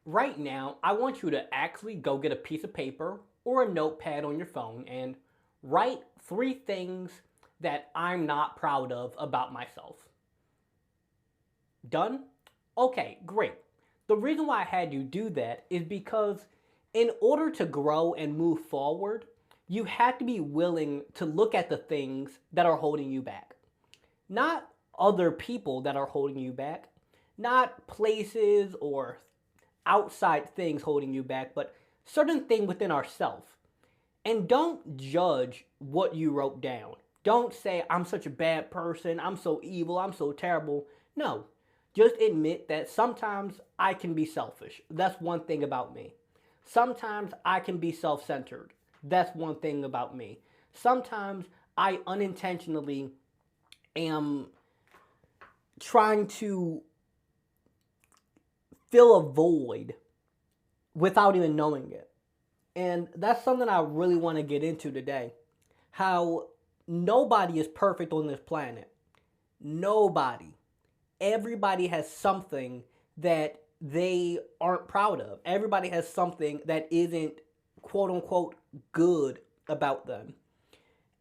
Right now, I want you to actually go get a piece of paper or a notepad on your phone and write three things that I'm not proud of about myself. Done? Okay, great. The reason why I had you do that is because in order to grow and move forward, you have to be willing to look at the things that are holding you back. Not other people that are holding you back, not places or outside things holding you back, but certain thing within ourselves. And don't judge what you wrote down. Don't say, I'm such a bad person, I'm so evil, I'm so terrible. No, just admit that sometimes I can be selfish. That's one thing about me. Sometimes I can be self centered. That's one thing about me. Sometimes I unintentionally am trying to fill a void without even knowing it. And that's something I really want to get into today. How nobody is perfect on this planet. Nobody. Everybody has something that they aren't proud of. Everybody has something that isn't quote unquote good about them.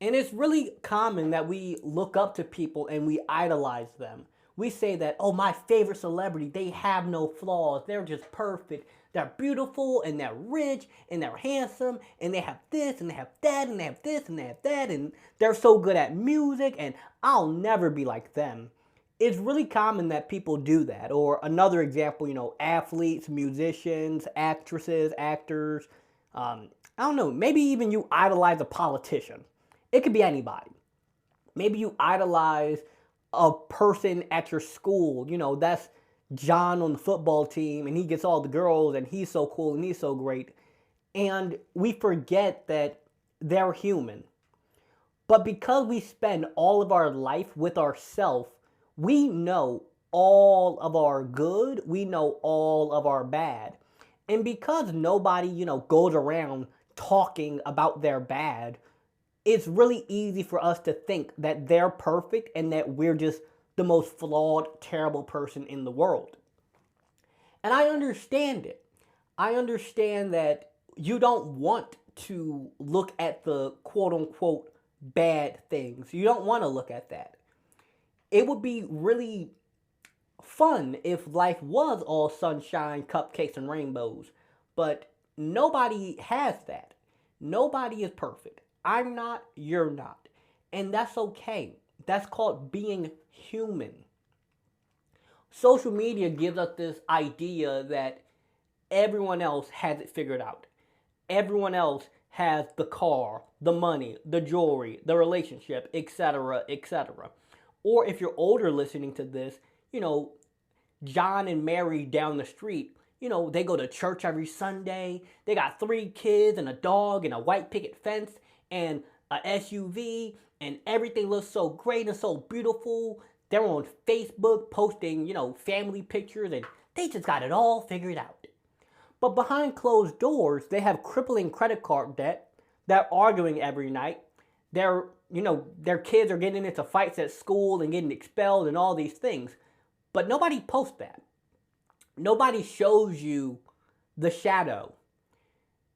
And it's really common that we look up to people and we idolize them. We say that, oh, my favorite celebrity, they have no flaws. They're just perfect. They're beautiful and they're rich and they're handsome and they have this and they have that and they have this and they have that and they're so good at music and I'll never be like them. It's really common that people do that. Or another example, athletes, musicians, actresses, actors. I don't know, maybe even you idolize a politician. It could be anybody. Maybe you idolize a person at your school. That's John on the football team and he gets all the girls and he's so cool and he's so great. And we forget that they're human. But because we spend all of our life with ourselves, we know all of our good, we know all of our bad. And because nobody, goes around talking about their bad, it's really easy for us to think that they're perfect and that we're just the most flawed, terrible person in the world. And I understand it. I understand that you don't want to look at the quote unquote bad things. You don't want to look at that. It would be really fun if life was all sunshine, cupcakes, and rainbows. But nobody has that. Nobody is perfect. I'm not, you're not. And that's okay. That's called being human. Social media gives us this idea that everyone else has it figured out. Everyone else has the car, the money, the jewelry, the relationship, etc., etc. Or if you're older listening to this, John and Mary down the street, they go to church every Sunday. They got 3 kids and a dog and a white picket fence and a SUV and everything looks so great and so beautiful. They're on Facebook posting, family pictures and they just got it all figured out. But behind closed doors, they have crippling credit card debt. They're arguing every night. Their kids are getting into fights at school and getting expelled and all these things. But nobody posts that. Nobody shows you the shadow.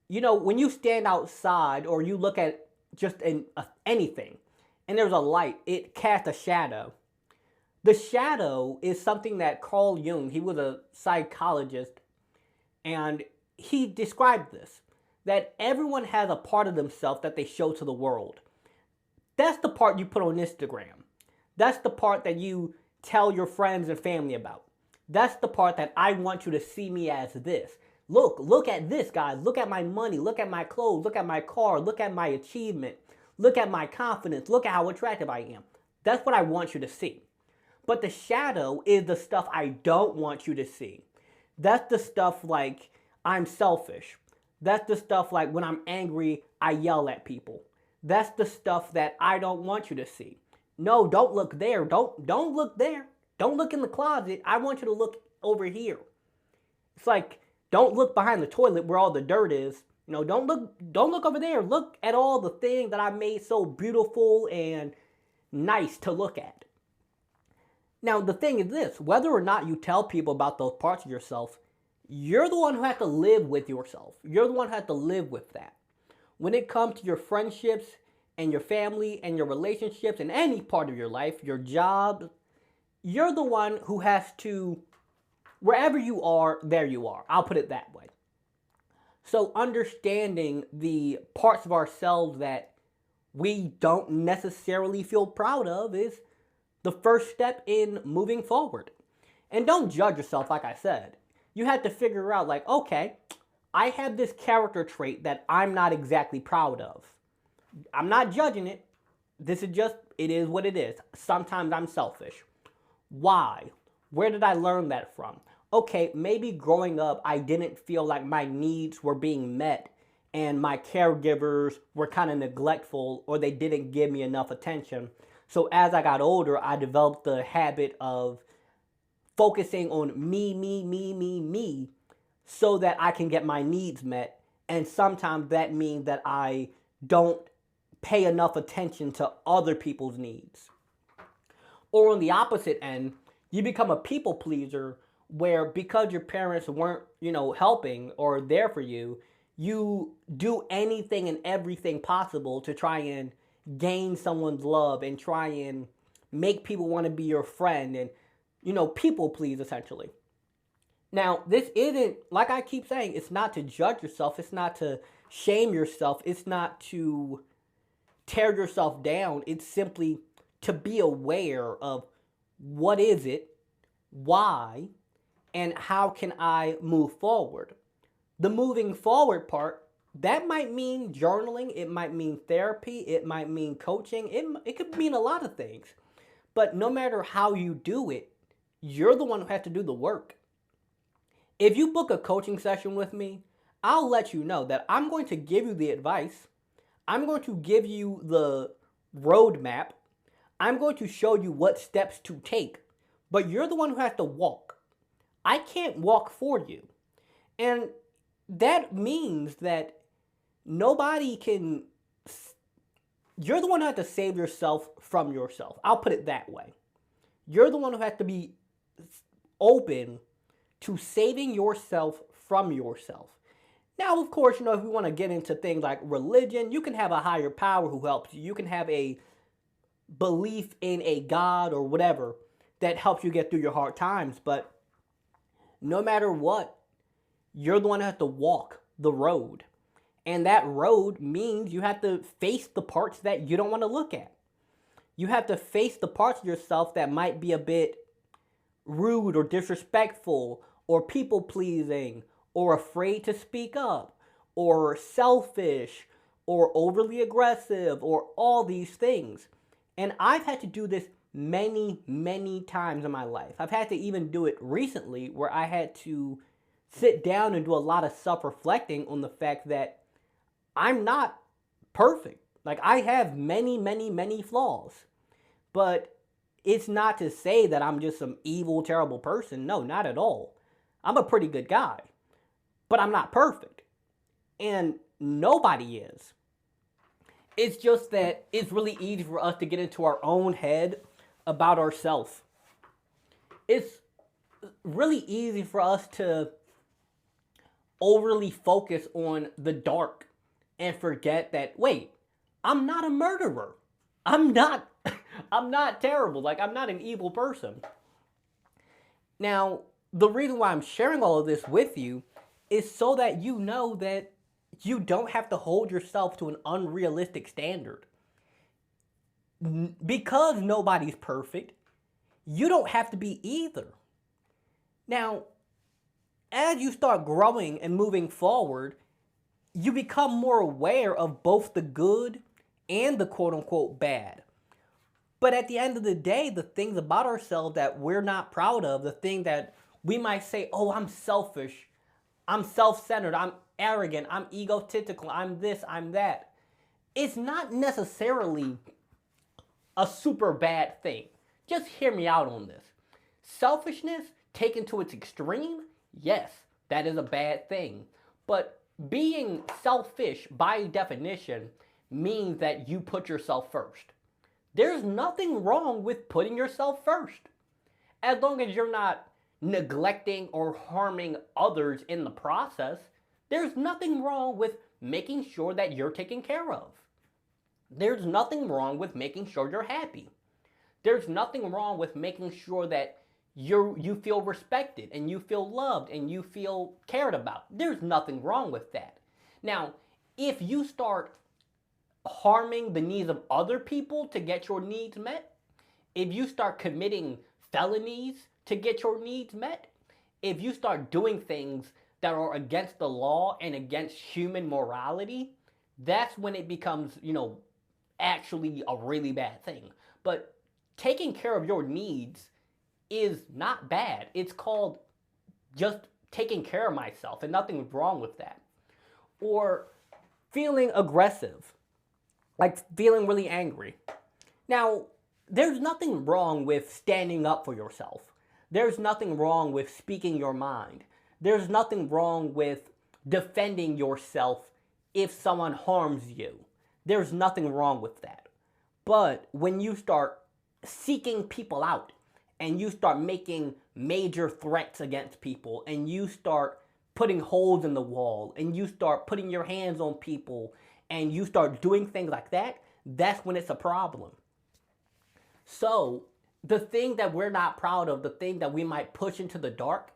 When you stand outside or you look at just anything and there's a light, it casts a shadow. The shadow is something that Carl Jung, he was a psychologist, and he described this, that everyone has a part of themselves that they show to the world. That's the part you put on Instagram. That's the part that you tell your friends and family about. That's the part that I want you to see me as this. Look at this, guys. Look at my money. Look at my clothes. Look at my car. Look at my achievement. Look at my confidence. Look at how attractive I am. That's what I want you to see. But the shadow is the stuff I don't want you to see. That's the stuff like I'm selfish. That's the stuff like when I'm angry, I yell at people. That's the stuff that I don't want you to see. No, don't look there. Don't look there. Don't look in the closet. I want you to look over here. It's like don't look behind the toilet where all the dirt is. Don't look over there. Look at all the things that I made so beautiful and nice to look at. Now, the thing is this, whether or not you tell people about those parts of yourself, You're the one who has to live with yourself. You're the one who has to live with that. When it comes to your friendships and your family and your relationships and any part of your life, your job, you're the one who has to, wherever you are, there you are. I'll put it that way. So understanding the parts of ourselves that we don't necessarily feel proud of is the first step in moving forward. And don't judge yourself, like I said. You have to figure out, like, okay, I have this character trait that I'm not exactly proud of. I'm not judging it. This is just, it is what it is. Sometimes I'm selfish. Why? Where did I learn that from? Okay, maybe growing up, I didn't feel like my needs were being met and my caregivers were kind of neglectful or they didn't give me enough attention. So as I got older, I developed the habit of focusing on me, so that I can get my needs met. And sometimes that means that I don't pay enough attention to other people's needs. Or on the opposite end, you become a people pleaser where because your parents weren't, helping or there for you, you do anything and everything possible to try and gain someone's love and try and make people want to be your friend and, people please essentially. Now, this isn't, like I keep saying, it's not to judge yourself, it's not to shame yourself, it's not to tear yourself down, it's simply to be aware of what is it, why, and how can I move forward. The moving forward part, that might mean journaling, it might mean therapy, it might mean coaching, it could mean a lot of things. But no matter how you do it, you're the one who has to do the work. If you book a coaching session with me, I'll let you know that I'm going to give you the advice. I'm going to give you the roadmap. I'm going to show you what steps to take. But you're the one who has to walk. I can't walk for you. And that means that nobody can... You're the one who has to save yourself from yourself. I'll put it that way. You're the one who has to be open to saving yourself from yourself. Now, of course, if you want to get into things like religion, you can have a higher power who helps you. You can have a belief in a God or whatever that helps you get through your hard times. But no matter what, you're the one who has to walk the road. And that road means you have to face the parts that you don't want to look at. You have to face the parts of yourself that might be a bit rude or disrespectful or people-pleasing or afraid to speak up or selfish or overly aggressive or all these things. And I've had to do this many, many times in my life. I've had to even do it recently where I had to sit down and do a lot of self-reflecting on the fact that I'm not perfect. Like, I have many, many, many flaws. But it's not to say that I'm just some evil, terrible person. No, not at all. I'm a pretty good guy. But I'm not perfect. And nobody is. It's just that it's really easy for us to get into our own head about ourselves. It's really easy for us to overly focus on the dark and forget that, wait, I'm not a murderer. I'm not terrible. Like, I'm not an evil person. Now, the reason why I'm sharing all of this with you is so that you know that you don't have to hold yourself to an unrealistic standard. Because nobody's perfect, you don't have to be either. Now, as you start growing and moving forward, you become more aware of both the good and the quote-unquote bad. But at the end of the day, the things about ourselves that we're not proud of, the thing that we might say, oh, I'm selfish, I'm self-centered, I'm arrogant, I'm egotistical, I'm this, I'm that. It's not necessarily a super bad thing. Just hear me out on this. Selfishness taken to its extreme, yes, that is a bad thing. But being selfish, by definition, means that you put yourself first. There's nothing wrong with putting yourself first. As long as you're not neglecting or harming others in the process, there's nothing wrong with making sure that you're taken care of. There's nothing wrong with making sure you're happy. There's nothing wrong with making sure that you feel respected and you feel loved and you feel cared about. There's nothing wrong with that. Now, if you start harming the needs of other people to get your needs met, if you start committing felonies to get your needs met, if you start doing things that are against the law and against human morality, that's when it becomes, actually a really bad thing. But taking care of your needs is not bad. It's called just taking care of myself, and nothing's wrong with that. Or feeling aggressive, like feeling really angry. Now, there's nothing wrong with standing up for yourself. There's nothing wrong with speaking your mind. There's nothing wrong with defending yourself if someone harms you. There's nothing wrong with that. But when you start seeking people out and you start making major threats against people and you start putting holes in the wall and you start putting your hands on people and you start doing things like that, that's when it's a problem. So, the thing that we're not proud of, the thing that we might push into the dark,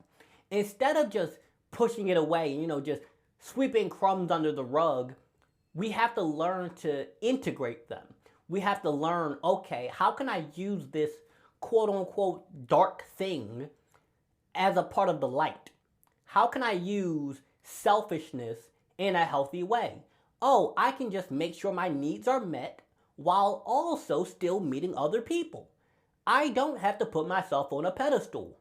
instead of just pushing it away, just sweeping crumbs under the rug, we have to learn to integrate them. We have to learn, okay, how can I use this quote unquote dark thing as a part of the light? How can I use selfishness in a healthy way? Oh, I can just make sure my needs are met while also still meeting other people. I don't have to put myself on a pedestal.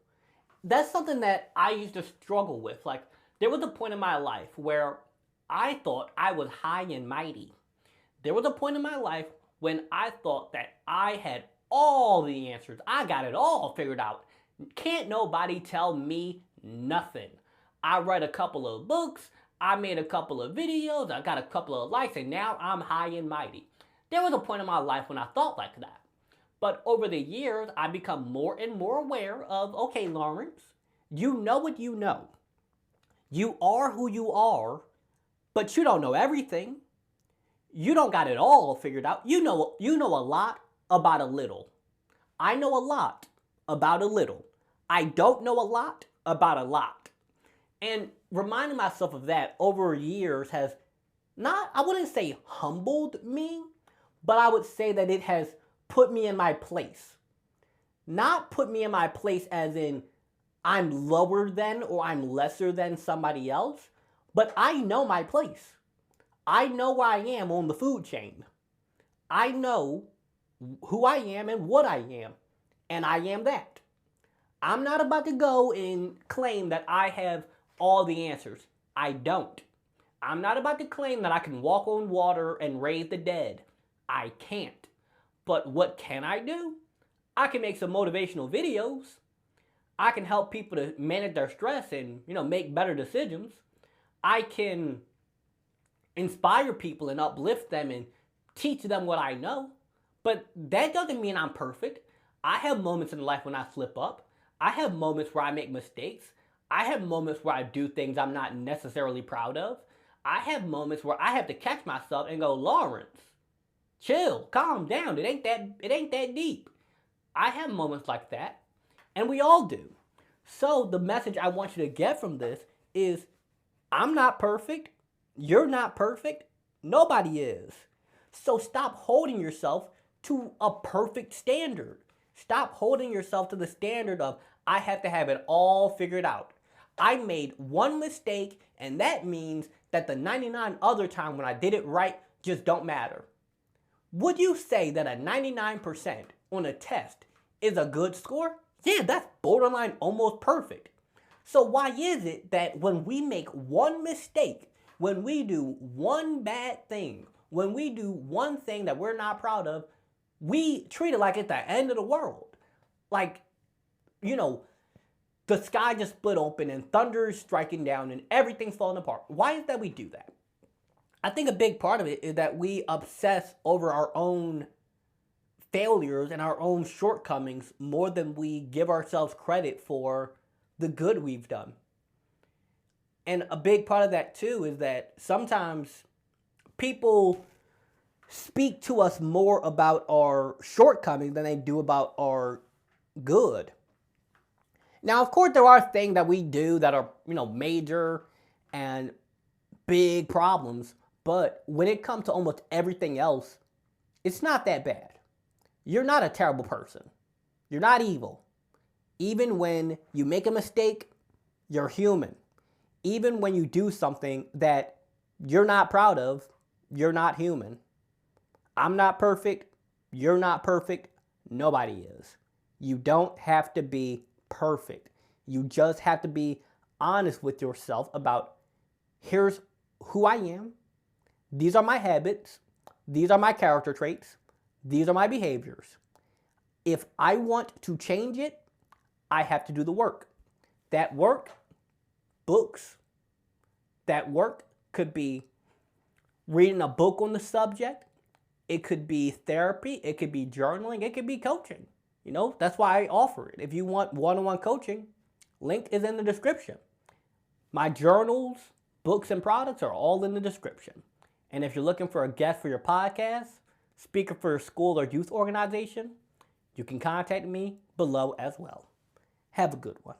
That's something that I used to struggle with. Like, there was a point in my life where I thought I was high and mighty. There was a point in my life when I thought that I had all the answers. I got it all figured out. Can't nobody tell me nothing. I read a couple of books, I made a couple of videos, I got a couple of likes, and now I'm high and mighty. There was a point in my life when I thought like that. But over the years, I've become more and more aware of, okay, Lawrence, you know what you know. You are who you are, but you don't know everything. You don't got it all figured out. You know a lot about a little. I know a lot about a little. I don't know a lot about a lot. And reminding myself of that over years has not, I wouldn't say humbled me, but I would say that it has put me in my place. Not put me in my place as in I'm lower than or I'm lesser than somebody else, but I know my place. I know where I am on the food chain. I know who I am and what I am, and I am that. I'm not about to go and claim that I have all the answers. I don't. I'm not about to claim that I can walk on water and raise the dead. I can't. But what can I do? I can make some motivational videos. I can help people to manage their stress and, make better decisions. I can inspire people and uplift them and teach them what I know. But that doesn't mean I'm perfect. I have moments in life when I slip up. I have moments where I make mistakes. I have moments where I do things I'm not necessarily proud of. I have moments where I have to catch myself and go, Lawrence, chill, calm down. It ain't that deep. I have moments like that, and we all do. So the message I want you to get from this is I'm not perfect. You're not perfect. Nobody is. So stop holding yourself to a perfect standard. Stop holding yourself to the standard of I have to have it all figured out. I made one mistake, and that means that the 99 other time when I did it right just don't matter. Would you say that a 99% on a test is a good score? Yeah, that's borderline almost perfect. So why is it that when we make one mistake, when we do one bad thing, when we do one thing that we're not proud of, we treat it like it's the end of the world? Like, the sky just split open and thunder is striking down and everything's falling apart. Why is that we do that? I think a big part of it is that we obsess over our own failures and our own shortcomings more than we give ourselves credit for the good we've done. And a big part of that too is that sometimes people speak to us more about our shortcomings than they do about our good. Now, of course, there are things that we do that are, major and big problems, but when it comes to almost everything else, it's not that bad. You're not a terrible person. You're not evil. Even when you make a mistake, you're human. Even when you do something that you're not proud of, you're not human. I'm not perfect. You're not perfect. Nobody is. You don't have to be perfect. You just have to be honest with yourself about, here's who I am. These are my habits. These are my character traits. These are my behaviors. If I want to change it, I have to do the work. That work, books. That work could be reading a book on the subject. It could be therapy. It could be journaling. It could be coaching. That's why I offer it. If you want one-on-one coaching, link is in the description. My journals, books, and products are all in the description. And if you're looking for a guest for your podcast, speaker for your school or youth organization, you can contact me below as well. Have a good one.